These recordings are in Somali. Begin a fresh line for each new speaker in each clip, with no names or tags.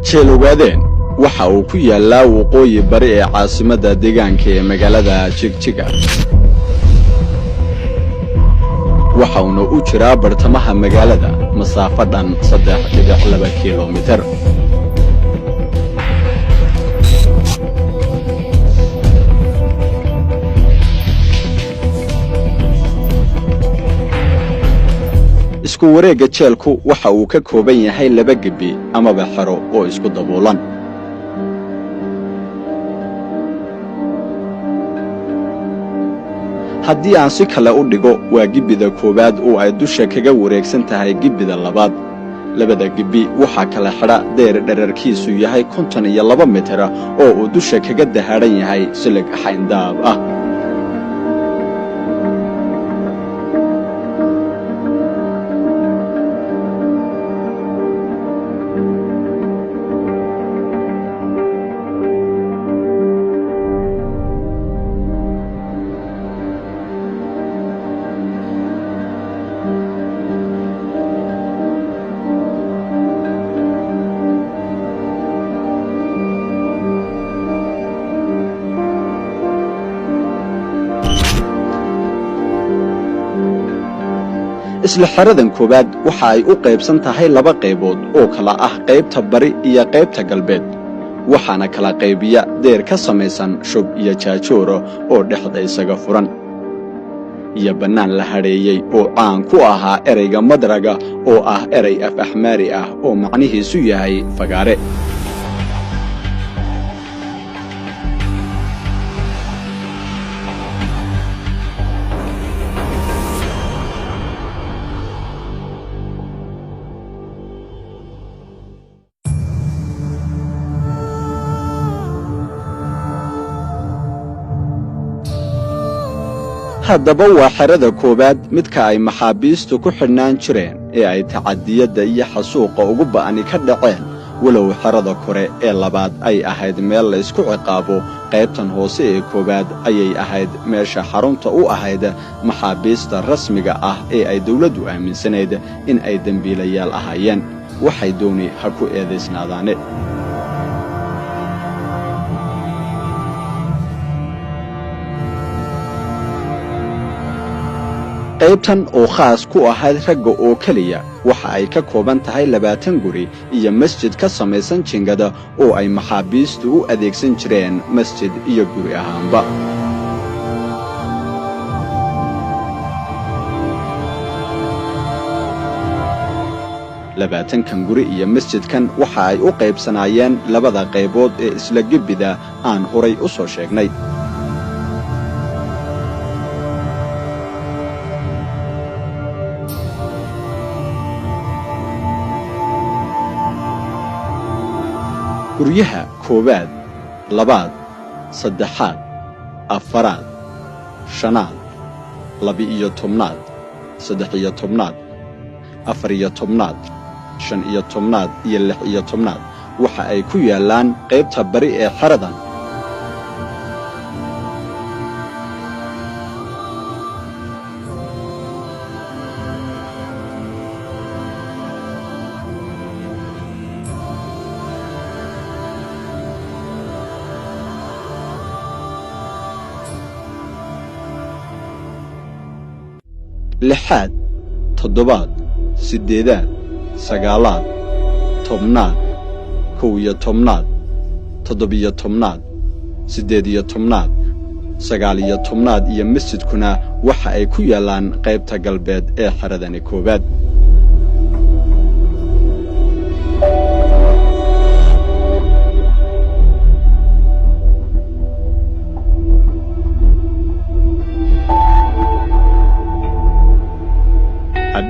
Jeelowaaden waxa uu ku yaalaa waqooyi bari ee caasimadda deegaanka ee magaalada Jigjiga. waxa uu u jiraa bartamaha magaalada masaafo dhan 3.2 kiiloomitir. isku wareegga jeelku waxa uu ka kooban yahay 2 gibi amaba xero oo isku daboolan. haddii aan si kale u dhigo waa gibida koowaad oo ay dusha kaga wareegsan tahay gibida labaad. labada gibi waxa kala xidha deer dhererkiisu yahay 52 mitir oo uu dusha kaga dahaaran yahay silig xayndaab ah. isla xeradan koobaad waxa ay u qaybsan tahay 2 qaybood oo kala ah qaybta bari iyo qaybta galbeed. waxaana kala qaybiya deer ka samaysan shub iyo jaajooro oo dhexda isaga furan iyo bannaan la hareeyay oo caan ku ahaa ereyga madraga oo ah erey af Axmaari ah oo macnihiisu yahay fagaare. haddaba waa xerada koowaad midka ay maxaabiistu ku xidhnaan jireen ee ay tacadiyada iyo xasuuqa ugu ba'ani ka dhaceen, walow xerada kore ee labaad ay ahayd meel la isku ciqaabo. qaybtan hoose ee koowaad ayay ahayd meesha xarunta u ahayd maxaabiista rasmiga ah ee ay dawladdu aaminsanayd in ay dembiilayaal ahaayeen, waxay dooni ha ku eedaysnaadaane. qaybtan oo khaas ku ahayd ragga oo keliya waxa ay ka kooban tahay 20 guri iyo masjid ka samaysan jingada oo ay maxaabiistu u adeegsan jireen masjid iyo guri ahaanba. kan guri iyo masjidkan waxa ay u qaybsanaayeen 2 qaybood ee isla gibida aan horay u soo sheegnay. guryaha koowaad, labaad, saddexaad, afaraad, shanaad, 12aad, 13aad, 14aad, 15aad iyo 16aad waxa ay ku yaalaan qaybta bari ee xeradan. lixaad, toddobaad, siddeedaad, sagaalaad, tobnaad, 11aad, 17aad, 18aad, 19aad iyo masjidkuna waxa ay ku yaalaan qaybta galbeed ee xeradani koowaad.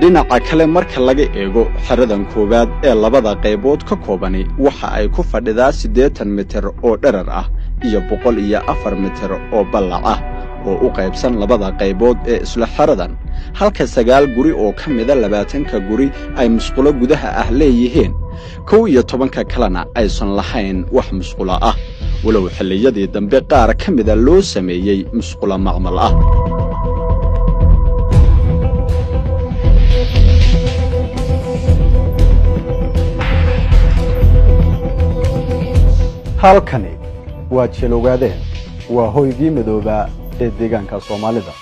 dhinaca kale marka laga eego xeradan koowaad ee 2 qaybood ka koobani waxa ay ku fadhidaa 80 mitir oo dherer ah iyo 104 mitir oo ballac ah oo u qaybsan 2 qaybood ee isla xeradan, halka 9 guri oo ka mida 20ka guri ay musqulo gudaha ah leeyihiin, 11ka kalena aysan lahayn wax musqulo ah, walow xilliyadii dambe qaar ka mida loo sameeyey musqulo macmal ah. halkani waa Jilowgaadeen waa hoygii midooba ee deegaanka Soomaalida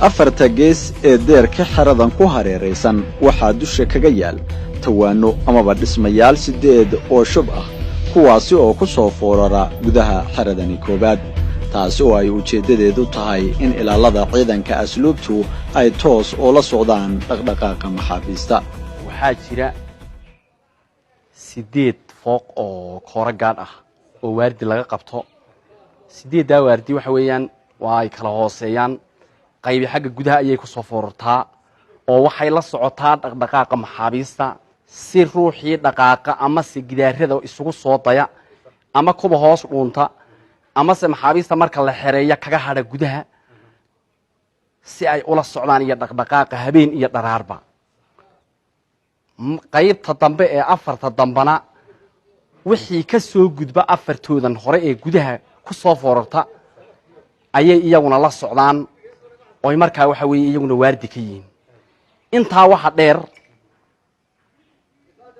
afarta gees ee deerka xaradan ku hareeraysan waxaa dusha kaga yaal tawaano amaba dhismayaal 8 oo shub ah kuwaasi oo ku soo foorara gudaha xaradani koobaad taasi oo ay ujeedadeedu tahay in ilaalada ciidanka asluubtu ay toos oo la socdaan dhaqdhaqaaqa maxaabiista
waxaa jira 8 fooq oo koora gaad ah oo waardi laga qabto 8 waardi waxa weeyaan waa ay kala hooseeyaan qayb xagga gudaha ayay ku soo foorartaa oo waxay la socotaa dhaqdhaqaaqa maxaabiista si ruuxii dhaqaaqa ama si gidaarada isugu soo daya ama kuba hoos dhuunta ama se maxaabiista marka la xereeyo kaga hadha gudaha si ay ula socdaan iyo dhaqdhaqaaqa habeen iyo dharaarba qaybta dambe ee afarta dambana wixii ka soo gudba afartoodan hore ee gudaha ku soo foorarta ayay iyaguna la socdaan oo markaa waxa weeye iyaguna waardi ka yihiin intaa waxa dheer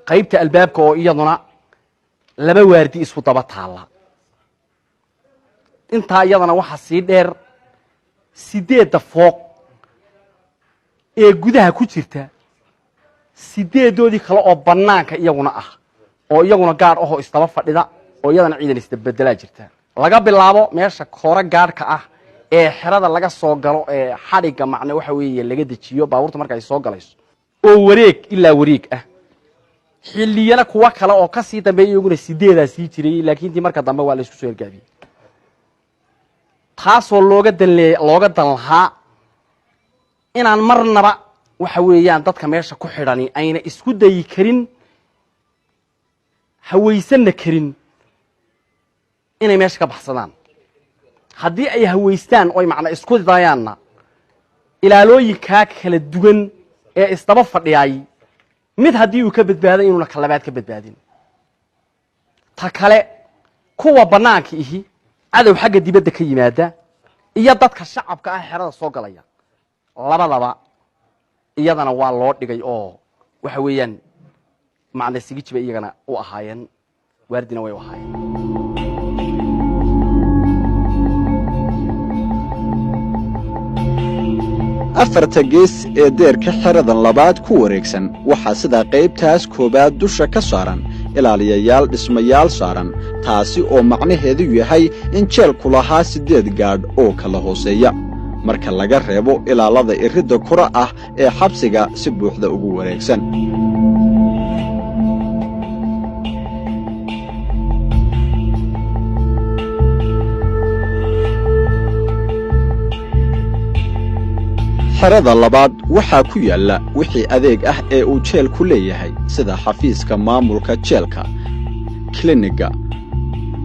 qaybta albaabka oo iyaduna laba waardi isku daba taala intaa iyadana waxa sii dheer 8 fooq ee gudaha ku jirta 8doodii kale oo banaanka iyaguna ah oo iyaguna gaar ah oo istaba fadhida oo iyadana ciidan isbeddelaa jirta laga bilaabo meesha koora gaarka ah ee xirada laga soo galo ee xariga macna waxa weeye laga dejiyo baabuurta marka ay soo galayso oo wareeg ilaa wareeg ah xilliyana kuwa kale oo ka sii dambeeyay iyaguna 8 sii jiray laakiin marka dambe waa la isku soo ergaabiyay taasoo looga dan lahaa inaan marnaba waxa weeyaan dadka meesha ku xidhani ayna isku dayi karin hawaysan karin inay meesha ka baxsadaan haddii ay hawaystaan oo macna isku dayaanna ilaalooyinka kala duwan ee istaba fadhiyay mid haddii uu ka badbaaday inuu ka labaad ka badbaadin ta kale kuwa banaanka ihi cadow xagga dibadda ka yimaada iyo dadka shacabka ah xerada soo galaya labadaba iyadana waa loo dhigay oo waxa weeyaan macna sigijiba iyagana u ahaayeen waardina way u ahaayeen
afarta gees ee deerka xeradan labaad ku wareegsan waxaa sida qaybtaas koobaad dusha ka saaran ilaaliyayaal dhismayaal saaran taasi oo macnaheedu yahay in jeelku lahaa 8 gaadh oo kala hooseeya marka laga reebo ilaalada iridda kura ah ee xabsiga si buuxda ugu wareegsan xerada labaad waxaa ku yaala wixii adeeg ah ee uu jeelku leeyahay sida xafiiska maamulka jeelka kliniga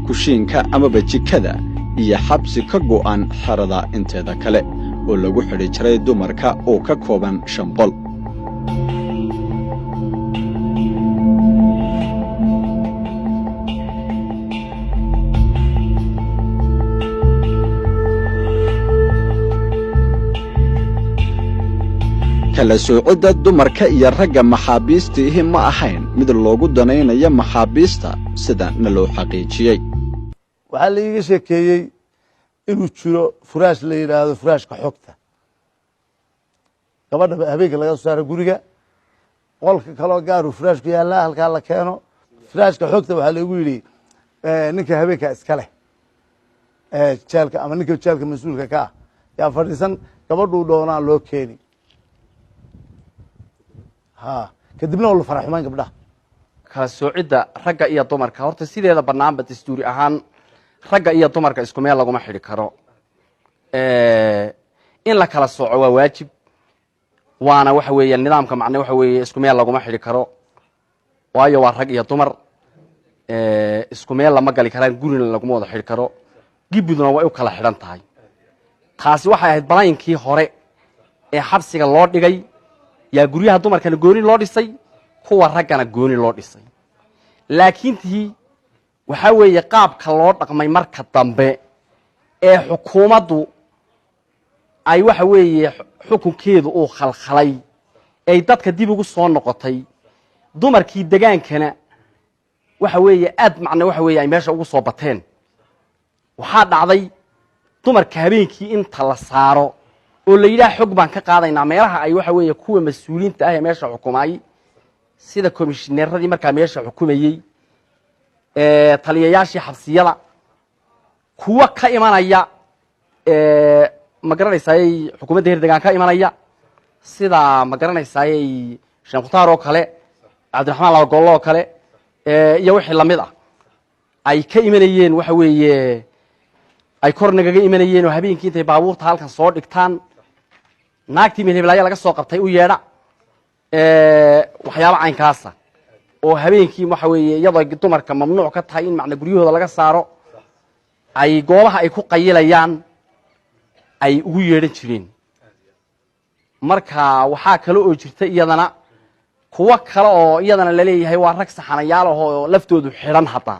kushiinka ama jikada iyo xabsi ka go'an xerada inteeda kale oo lagu xidhi jiray dumarka oo ka kooban 5 qol kala soocidda dumarka iyo ragga maxaabiista ma ahayn mid loogu danaynayo maxaabiista sida naloo xaqiijiyay
waxaa la iga sheekeeyey inuu jiro furaash la yidhaahdo furaashka xogta gabadha habeenka laga soo saaro guriga qolka kaloo gaaruu furaashku yaallaa halkaa la keeno furaashka xogta waxaa lagu yidhi ninka habeenka iska leh jeelka ama ninka jeelka mas-uulka ka ah yaa fadhiisan gabadhuu doonaa loo keeni kadibna wala faraxumaan gabdhaha
kala soocidda ragga iyo dumarka horta sideeda banaanba dastuuri ahaan ragga iyo dumarka isku meel laguma xidhi karo in la kala sooco waa waajib waana waxa weeye nidaamka macna waxa weeye isku meel laguma xidhi karo waayo waa rag iyo dumar isku meel lama gali karaan gurina laguma wada xidhi karo gibuduna way u kala xidhan tahay taasi waxay ahayd balaayinkii hore ee xabsiga loo dhigay yaa guryaha dumarkana gooni loo dhisay kuwa raggana gooni loo dhisay laakiin tii waxa weeye qaabka loo dhaqmay marka dambe ee xukuumaddu ay waxa weeye xukunkeedu uu khalkhalay ay dadka dib ugu soo noqotay dumarkii degaankana waxa weeye aad macna waxa weeye ay meesha ugu soo bateen waxaa dhacday dumarka habeenkii inta la saaro oo la yidhaah xog baan ka qaadaynaa meelaha ay waxa weeye kuwa mas-uuliyiinta ah ee meesha xukumayay sida komishineeradii markaa meesha xukumayey taliyayaashii xabsiyada kuwa ka imanaya ma garanaysayey xukuumadda heer degaan ka imanaya sida ma garanaysayey sheekh mukhtaar oo kale cabdiraxmaan labagollo oo kale iyo wixii lamid ah ay ka imanayeen waxa weeye ay kor nagaga imanayeen oo habeenkii intay baabuurta halkan soo dhigtaan naagtii meelheblaayo laga soo qabtay u yeedha waxyaaba caynkaasa oo habeenkii waxa weeye iyadoo dumarka mamnuuc ka tahay in macna guryahooda laga saaro ay goobaha ay ku qayilayaan ay ugu yeedhan jireen marka waxaa kale oo jirta iyadana kuwa kale oo iyadana laleeyahay waa rag saxanayaal ahoo laftoodu xidhan hataa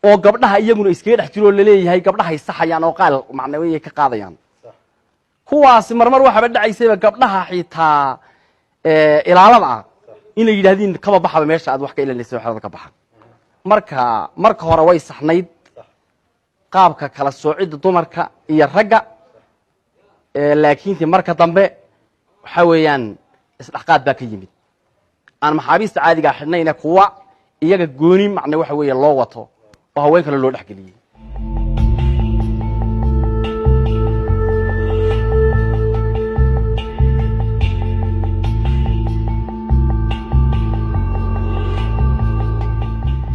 oo gabdhaha iyaguna iskaga dhex jiro oo laleeyahay gabdhahay saxayaan oo qaal macna way ka qaadayaan kuwaasi marmar waxaba dhacaysayba gabdhaha xitaa ilaalada ah inay yidhaahdeen kaba baxaba meesha aad wax ka ilaalinayso xalada ka baxa marka hore way saxnayd qaabka kala soocidda dumarka iyo ragga laakiin marka dambe waxa weeyaan isdhaqaad baa ka yimid aan maxaabiista caadiga xidhnayna kuwa iyaga gooni macna waxa weeye loo wato oo haween kale loo dhexgeliyey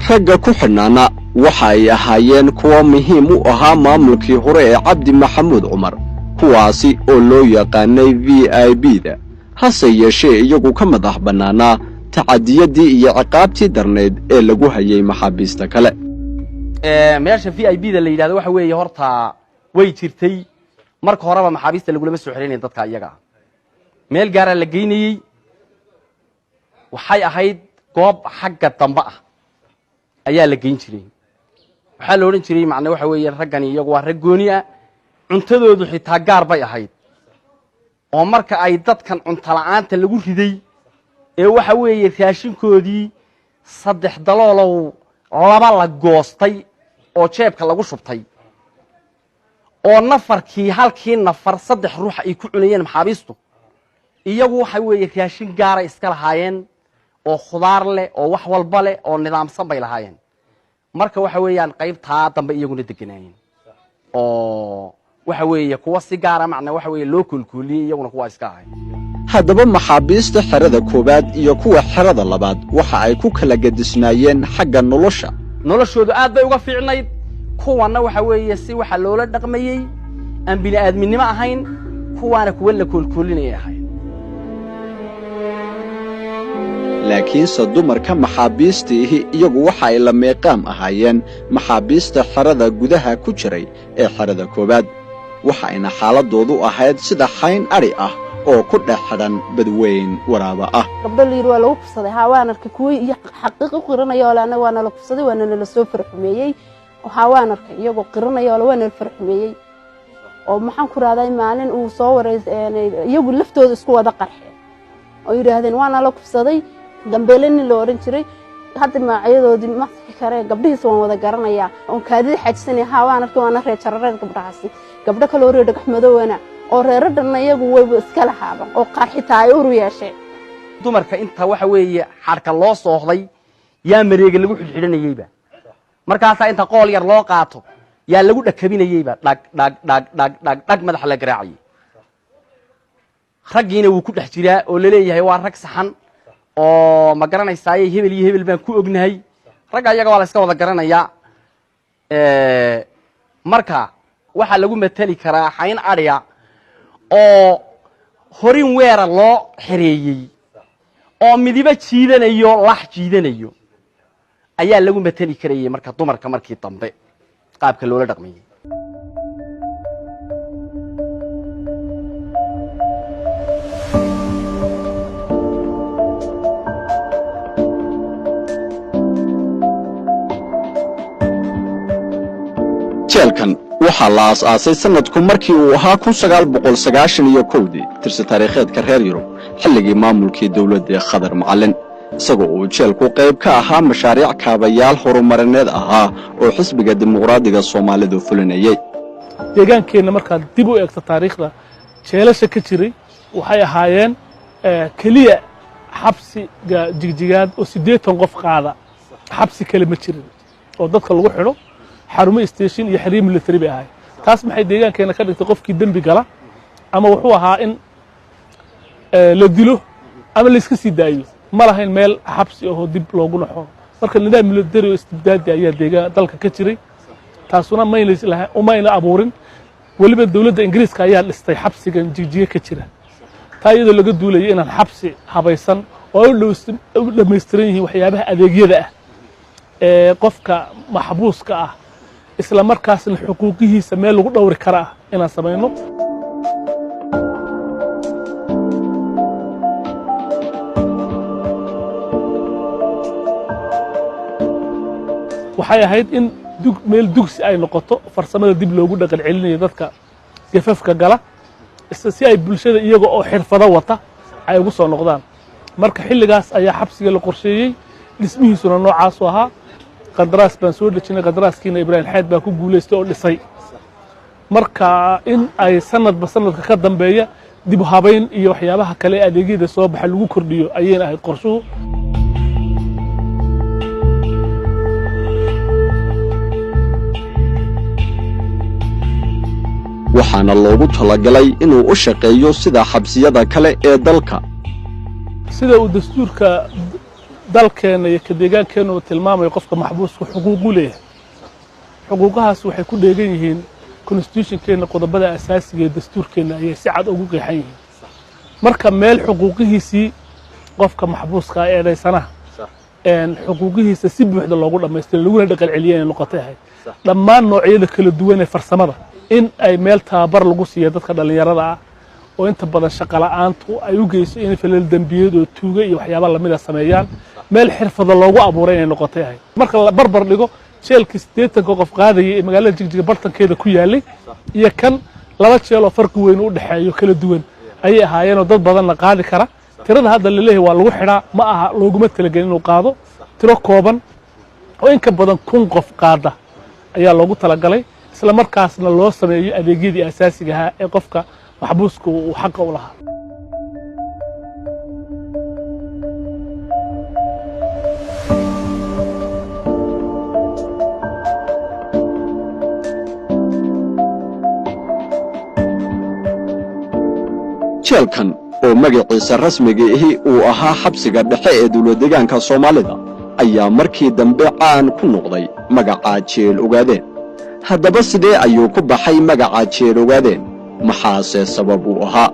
ragga ku xidhnaana waxa ay ahaayeen kuwa muhiim u ahaa maamulkii hore ee cabdi maxamuud cumar kuwaasi oo loo yaqaanay VIB-da hase yeeshee iyagu ka madax bannaanaa tacadiyadii iyo ciqaabtii darneyd ee lagu hayay maxaabiista kale
meesha VIB-da la yidhahdo waxa weeye horta way jirtay marka horeba maxaabiista lagulama soo xirinayn dadka iyaga meel gaara la geynayey waxay ahayd goob xagga dambe ah ayaa la geyn jiray waxaa la odhan jiray macna waxa weeye raggani iyagu waa rag gooni ah cuntadoodu xitaa gaar bay ahayd oo marka ay dadkan cunto la'aanta lagu riday ee waxa weeye raashinkoodii 3 daloolow laba la goostay oo jeebka lagu shubtay oo nafarkii halkii nafar 3 ruux ay ku cunayeen maxaabiistu iyagu waxa weeye raashin gaar iska lahaayeen oo khudaar leh oo wax walba leh oo nidaamsan bay lahaayeen marka waxa weeyaan qaybta dambe iyaguna deganayeen oo waxa weeye kuwa si gaar ah macna waxa weeye loo kulkuliyay iyaguna kuwa iska ahay
haddaba maxaabiista xerada koobaad iyo kuwa xerada labaad waxa ay ku kala gadisnaayeen xagga noloshoodu
aad bay uga fiicnayd kuwana waxa weeye si waxa loola dhaqmayay aan bini aadminimo ahayn kuwana kuwa la kulkulinay ahay
laakiinse dumarka maxaabiistiihi iyagu waxa ay la meeqaam ahaayeen maxaabiista xerada gudaha ku jiray ee xerada koobaad waxayna xaaladoodu ahayd sida xayn ari ah oo ku dhex xidhan badweyn waraaba ah
gabdho liir waa lagu kufsaday haawaanarka kuwii iyo xaqiiqo qiranayoo lana waa nala kufsaday waa nala soo farxumeeyey haawaanarka iyagoo qiranayoo waa nala farxumeeyey oo maxaan ku raaday maalin uu soo wareysay iyagu laftooda isku wada qarxeen oo yiraahdeen waa nala kufsaday dambeelani loo oran jiray hadda magacyadoodii ma sii kare gabdhihiisa waan wada garanayaa oo kaadida xajsanay haawaanarka waana reer jarareed gabdhahaasi gabdho kale oo reer dhagax madowna oo reeradana iyagu way iska lahaaban oo qarxitaa ay uru yeeshay
dumarka inta waxa weeye xarka loo sooxday yaa mareega lagu xidhxidhanayayba markaas inta qool yar loo qaato yaa lagu dhakabinayayba dhag madax la garaacay raggiina wuu ku dhex jiraa oo la leeyahay waa rag saxan oo ma garanaysaa hebel iyo hebel baan ku ognahay ragga iyaga waa la iska wada garanayaa marka waxa lagu matali karaa xayn ariya oo horin weera loo xareeyay oo midiba jiidanayo lax jiidanayo ayaa lagu matali karayay marka dumarka markii dambe qaabka loola dhaqmayay
jeelkan waxaa la aas-aasay sannadku markii uu ahaa 1991 tirsi taariikheedka reer yurub xilligii maamulkii dawladda ee khadar macallin isagoo uu jeelku qayb ka ahaa mashaariic kaabayaal horumarineed ahaa oo xisbiga dimuqraadiga Soomaalidu fulinayay.
deegaankeenna markaad dib u eegto taariikhda jeelasha ka jiray waxay ahaayeen kaliya xabsiga jigjigaad oo 80 qof qaada xabsi kale ma jirin oo dadka lagu xidho xarumo station iyo xiriir military bay ahayd taas maxay deegaankeena ka dhigtay qofkii dambi gala ama wuxuu ahaa in la dilo ama la iska sii daayo ma lahayn meel xabsi oo dib loogu naxo marka nidaam military oo istibdaadi ayaa deegaan dalka ka jiray taasuna mayna abuurin waliba dawladda Ingiriiska ayaa dhistay xabsigan jigjiga ka jira taa iyadoo laga duulayay inaan xabsi habaysan oo u dhameystiran yihiin waxyaabaha adeegyada ah ee qofka maxbuuska ah isla markaasna xuquuqihiisa meel lagu dhowri kara inaan sameeyno waxay ahayd in meel dugsi ay noqoto farsamada dib loogu dhaqan celinayo dadka gafafka gala si ay bulshada iyaga oo xirfado wata ay ugu soo noqdaan marka xilligaas ayaa xabsiga la qorsheeyay dhismihiisuna noocaas ahaa qandaraas baan soo dhajinay qandaraaskiina Ibrahim Xayd baa ku guuleystay oo dhisay marka in ay sanadba sanadka ka dambeeya dib u habeyn iyo waxyaabaha kale adeegyada soo baxa lagu kordhiyo ayeen ahayd qorshuhu
waxaana loogu talagalay inuu u shaqeeyo sida xabsiyada kale ee dalka
sida uu dastuurka dalkeena iyo deegaankeena uu tilmaamayo qofka maxbuuska xuquuq u leeyahay xuquuqahaas waxay ku dheegan yihiin constitutionkeena qodobada asaasiga ee dastuurkeena ayay si cad ugu qeexan yihiin marka meel xuquuqihiisii qofka maxbuuska ee eedaysanaha xuquuqihiisa si buuxda loogu dhameystiray laguna dhaqan celiyay noqotay ahayd dhammaan noocyada kala duwan ee farsamada in ay meel tababar lagu siiyo dadka dhalinyarada ah oo inta badan shaqo la'aantu ay u geyso in falal dambiyad oo tuuga iyo waxyaabo lamid ah sameeyaan meel xirfado loogu abuuray inay noqotay ahayd marka la barbar dhigo jeelkii 80 qof qaadayay ee magaalada jigjiga bartankeeda ku yaalay iyo kan laba jeel oo farqi weyn u dhaxeeyo kala duwan ayay ahaayeen oo dad badan qaadi kara tirada hadda la leeyahay waa lagu xidhaa ma aha looguma talagelin inuu qaado tiro kooban oo in ka badan 1000 qof qaada ayaa loogu talagalay isla markaasna loo sameeyo adeegyadii asaasiga ah ee qofka maxbuuska uu xaq u lahaa
jeelkan oo magaciisa rasmiga ahi uu ahaa xabsiga dhexe ee dawladdeegaanka Soomaalida ayaa markii dambe caan ku noqday magaca jeel ogaadeen haddaba sidee ayuu ku baxay magaca jeel ogaadeen maxaase sabab u ahaa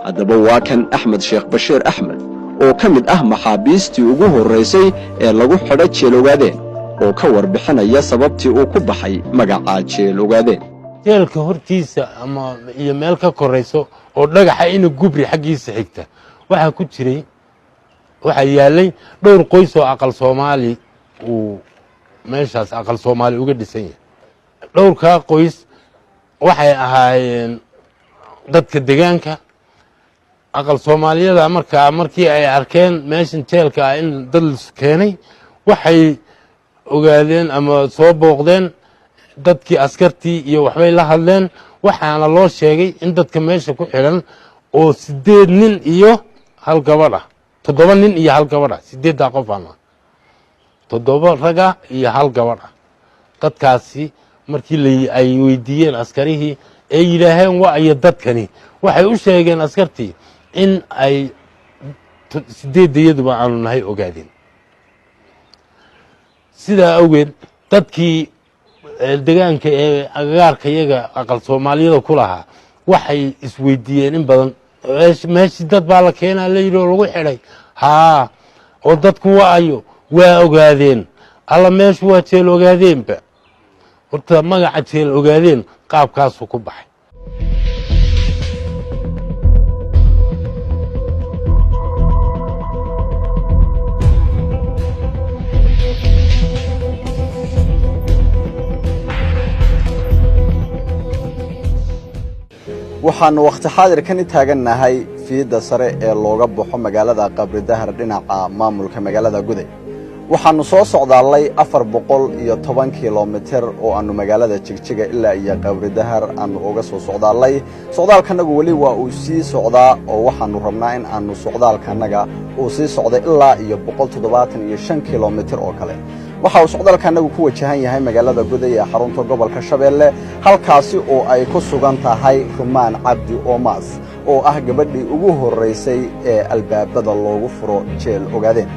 haddaba waa kan Axmed Sheekh Bashiir Axmed oo ka mid ah maxaabiistii ugu horeysay ee lagu xidhay jeel ogaadeen oo ka warbixinaya sababtii uu ku baxay magaca jeel ogaadeen
jeelka hortiisa ama iyo meel ka koreyso oo dhagaxa in gubri xaqiisa xigta waxa ku jiray waxa yaalay dhowr qoys oo aqal Soomaali uu meeshaas aqal Soomaali uga dhisan yahay dhowrka qoys waxay ahaayeen dadka deegaanka aqal Soomaaliyada markii ay arkeen meeshan jeelka in dad keenay waxay ogaadeen ama soo booqdeen dadkii askartii iyo waxbay la hadleen waxaana loo sheegay in dadka meesha ku xiran oo 8 nin iyo hal gabadh ah 7 nin iyo hal gabadh ah 8 qof ah 7 raga iyo hal gabadh ah dadkaasi markii ay weydiiyeen askarihii ay yiraahdeen waa ay dadkani waxay u sheegeen askartii in ay 8 aanu nahay ogaadeen sida awgeed dadkii deegaanka ee agagaarka iyaga aqal Soomaaliyada ku lahaa waxay isweydiiyeen in badan meeshii dad baa la keenay la yiri lagu xidhay oo dadku waa ogaadeen alla meeshu waa jeel ogaadeenba horta magaca jeel ogaadeen qaabkaas ku baxay
waxaanu waqti xaadirkan taagannahay fiida sare ee looga baxo magaalada Qabri Dahar dhinaca maamulka magaalada Guday waxaanu soo socdaalay 410 kiiloomitir oo aanu magaalada Jigjiga ilaa iyo Qabri Dahar aanu uga soo socdaalay socdaalkanagu wali waa uu sii socdaa oo waxaanu rabnaa in aanu socdaalkanaga uu sii socdo ilaa iyo 175 kiiloomitir oo kale waxa uu socdaalkanagu ku wajahan yahay magaalada Guday ee xarunta gobolka Shabeelle halkaasi oo ay ku sugan tahay Rumaan Cabdi Oomaas oo ah gabadhii ugu horeysay ee albaabada loogu furo jeel ogaadeen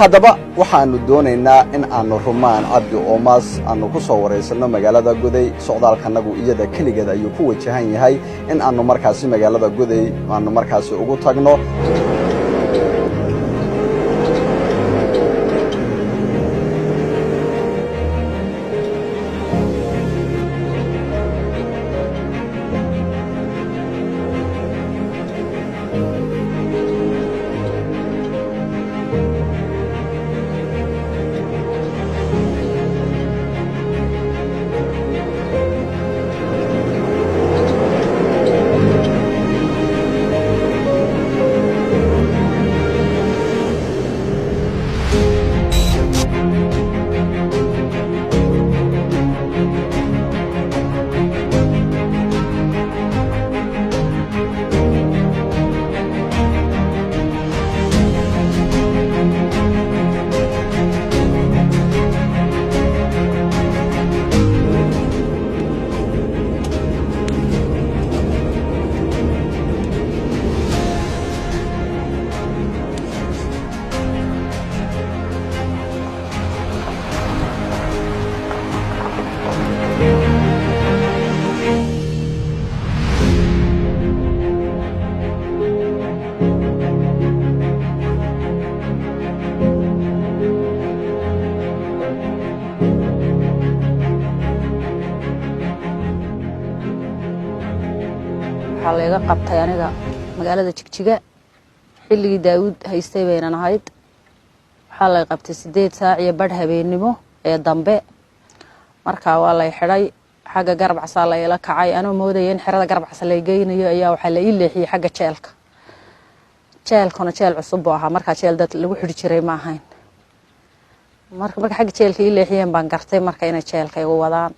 haddaba waxaanu doonaynaa in aanu Rumaan Cabdi Oomaas aanu ku soo wareysano magaalada Guday socdaalkanagu iyada kaligeed ayuu ku wajahan yahay in aanu markaasi magaalada Guday aanu markaasi ugu tagno
laga qabtay aniga magaalada Jigjiga xilligii Daawud haystay bayna ahayd waxa la qabtay 8 saac iyo badh habeenimo ee dambe marka waa la xidhay xagga Garbacsa la ila kacay anoo moodayeen xirada Garbacsa la geeynayo ayaa waxa la ileexiyay xagga jeelkana jeel cusub oo aha marka jeel dad lagu xidhi jiray ma ahayn marka xagga jeelka ileexiyeen baan gartay marka inay jeelka igu wadaan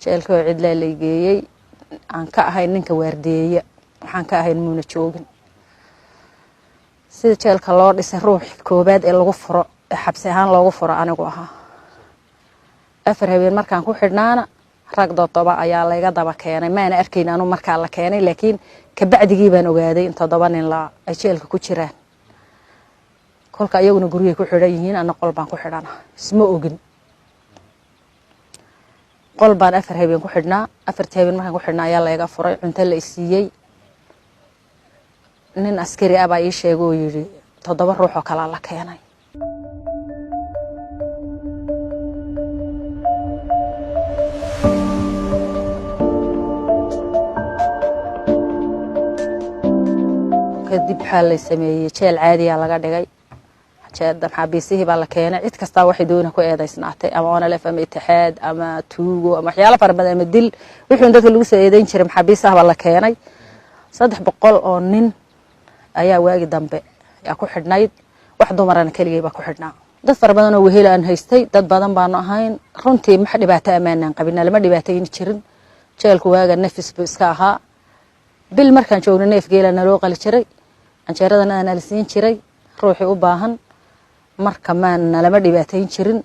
jeelka oo cid la geeyay aan ka ahayn ninka waardiyeeya waxaan ka ahayn muuna joogin sida jeelka loo dhisay ruux koobaad ee lagu furo xabsi ahaan loogu furo anigu ahaa afar habeen markaan ku xidhnaana rag dodoba ayaa la iga daba keenay maana arkayn anu markaa la keenay laakiin ka bacdigii baan ogaaday in 7 nin la ay jeelka ku jiraan kolka iyaguna guriga ku xidhan yihiin ana qol baan ku xidhana isma ogin qol baan afar habeen ku xidhnaa afarta habeen markaan ku xidhnaa ayaa la iga furay cunto la isiiyay nin askari ah baa ii sheegay oo yiri 7 ruux oo kala la keenay kadib xaalay sameeyay jeel caadi ah laga dhigay jeedan xabiisihii baa la keenay cid kasta waxay doona ku eedaysnaatay ama ona la fahmay itixaad ama tuugo ama waxyaalo fara badan ama dil wixii dadka lagu soo eedayn jiray xabiisaha baa la keenay 300 oo nin ayaa waagi dambe yaa ku xidhnayd wax dumarana kaliya baa ku xidhnaa dad fara badan oo wehel aan haystay dad badan baan ahayn runtii ma dhibaato amaanan qabina lama dhibaateyn jirin jeelku waaga nafis buu iska ahaa bil markaan joognay neef geelana loo qali jiray anjeeradana aan la siin jiray ruuxi u baahan marka maan lama dhibaateyn jirin